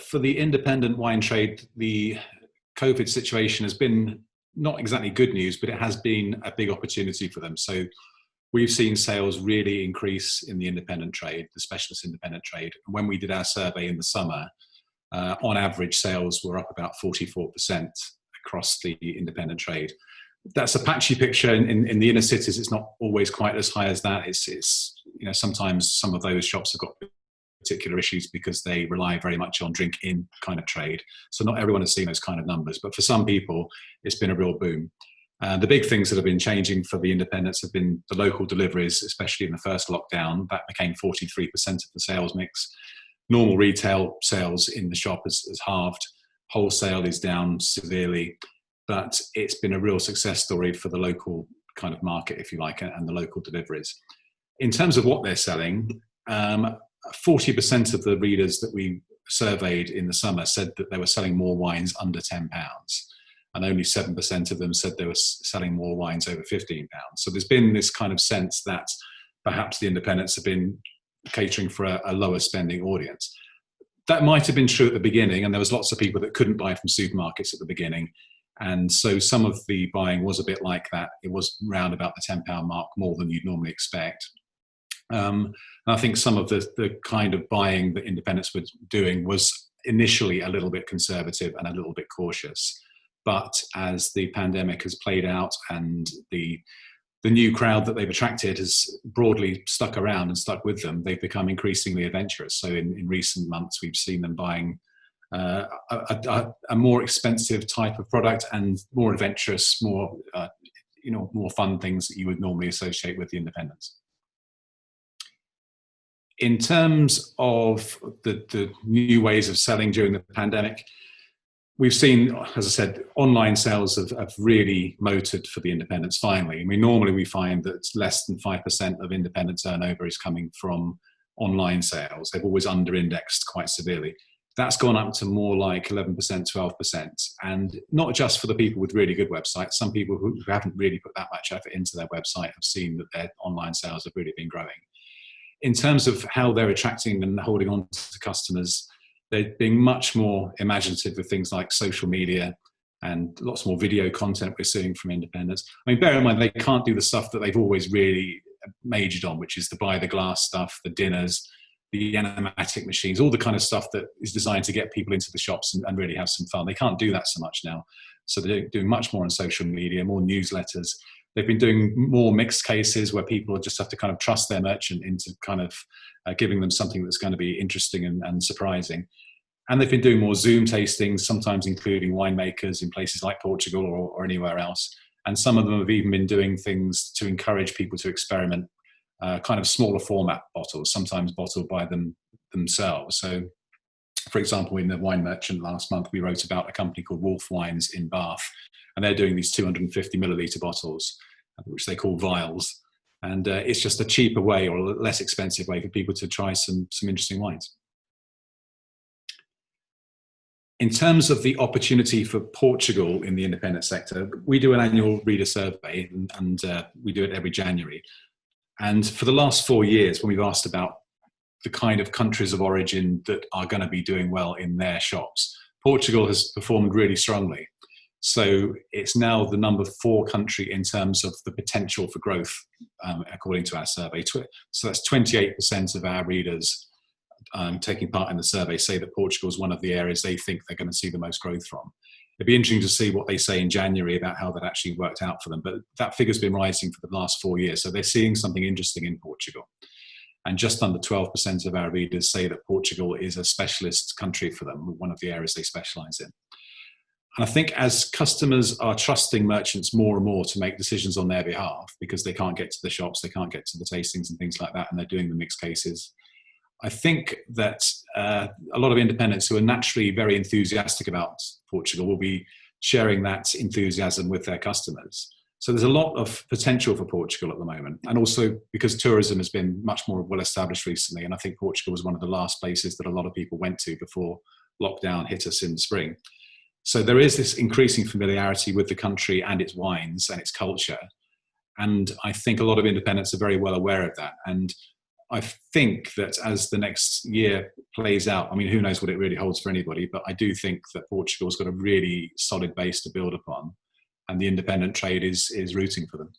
for the independent wine trade, the COVID situation has been not exactly good news, but it has been a big opportunity for them. So we've seen sales really increase in the independent trade, the specialist independent trade. And when we did our survey in the summer, on average, sales were up about 44% across the independent trade. That's a patchy picture. In the inner cities, it's not always quite as high as that. It's sometimes some of those shops have got particular issues because they rely very much on drink-in kind of trade. So not everyone has seen those kind of numbers, but for some people, it's been a real boom. The big things that have been changing for the independents have been the local deliveries, especially in the first lockdown. That became 43% of the sales mix. Normal retail sales in the shop has halved. Wholesale is down severely, but it's been a real success story for the local kind of market, if you like, and the local deliveries. In terms of what they're selling, 40% of the readers that we surveyed in the summer said that they were selling more wines under £10. And only 7% of them said they were selling more wines over £15. So there's been this kind of sense that perhaps the independents have been catering for a lower spending audience. That might have been true at the beginning, and there was lots of people that couldn't buy from supermarkets at the beginning. And so some of the buying was a bit like that. It was round about the £10 mark, more than you'd normally expect. And I think some of the kind of buying that independents were doing was initially a little bit conservative and a little bit cautious. But as the pandemic has played out and the new crowd that they've attracted has broadly stuck around and stuck with them, they've become increasingly adventurous. So in recent months, we've seen them buying a more expensive type of product and more adventurous, more fun things that you would normally associate with the independents. In terms of the new ways of selling during the pandemic, we've seen, as I said, online sales have really motored for the independents finally. I mean, normally we find that less than 5% of independent turnover is coming from online sales. They've always under-indexed quite severely. That's gone up to more like 11%, 12%. And not just for the people with really good websites. Some people who haven't really put that much effort into their website have seen that their online sales have really been growing. In terms of how they're attracting and holding on to customers, they're being much more imaginative with things like social media and lots more video content we're seeing from independents. I mean, bear in mind, they can't do the stuff that they've always really majored on, which is the buy the glass stuff, the dinners, the animatic machines, all the kind of stuff that is designed to get people into the shops and really have some fun. They can't do that so much now. So they're doing much more on social media, more newsletters. They've been doing more mixed cases where people just have to kind of trust their merchant into kind of giving them something that's going to be interesting and surprising. And they've been doing more Zoom tastings, sometimes including winemakers in places like Portugal or anywhere else. And some of them have even been doing things to encourage people to experiment, kind of smaller format bottles, sometimes bottled by themselves. So, for example, in the Wine Merchant last month, we wrote about a company called Wolf Wines in Bath, and they're doing these 250 milliliter bottles, which they call vials. And it's just a cheaper way or a less expensive way for people to try some interesting wines. In terms of the opportunity for Portugal in the independent sector, we do an annual reader survey, and we do it every January. And for the last 4 years, when we've asked about the kind of countries of origin that are going to be doing well in their shops, Portugal has performed really strongly. So it's now the number 4 country in terms of the potential for growth, according to our survey. So that's 28% of our readers taking part in the survey say that Portugal is one of the areas they think they're going to see the most growth from. It'd be interesting to see what they say in January about how that actually worked out for them. But that figure's been rising for the last 4 years. So they're seeing something interesting in Portugal. And just under 12% of our readers say that Portugal is a specialist country for them, one of the areas they specialize in. And I think as customers are trusting merchants more and more to make decisions on their behalf, because they can't get to the shops, they can't get to the tastings and things like that, and they're doing the mixed cases, I think that a lot of independents who are naturally very enthusiastic about Portugal will be sharing that enthusiasm with their customers. So there's a lot of potential for Portugal at the moment. And also because tourism has been much more well established recently, and I think Portugal was one of the last places that a lot of people went to before lockdown hit us in the spring. So there is this increasing familiarity with the country and its wines and its culture. And I think a lot of independents are very well aware of that. And I think that as the next year plays out, I mean, who knows what it really holds for anybody, but I do think that Portugal's got a really solid base to build upon, and the independent trade is rooting for them.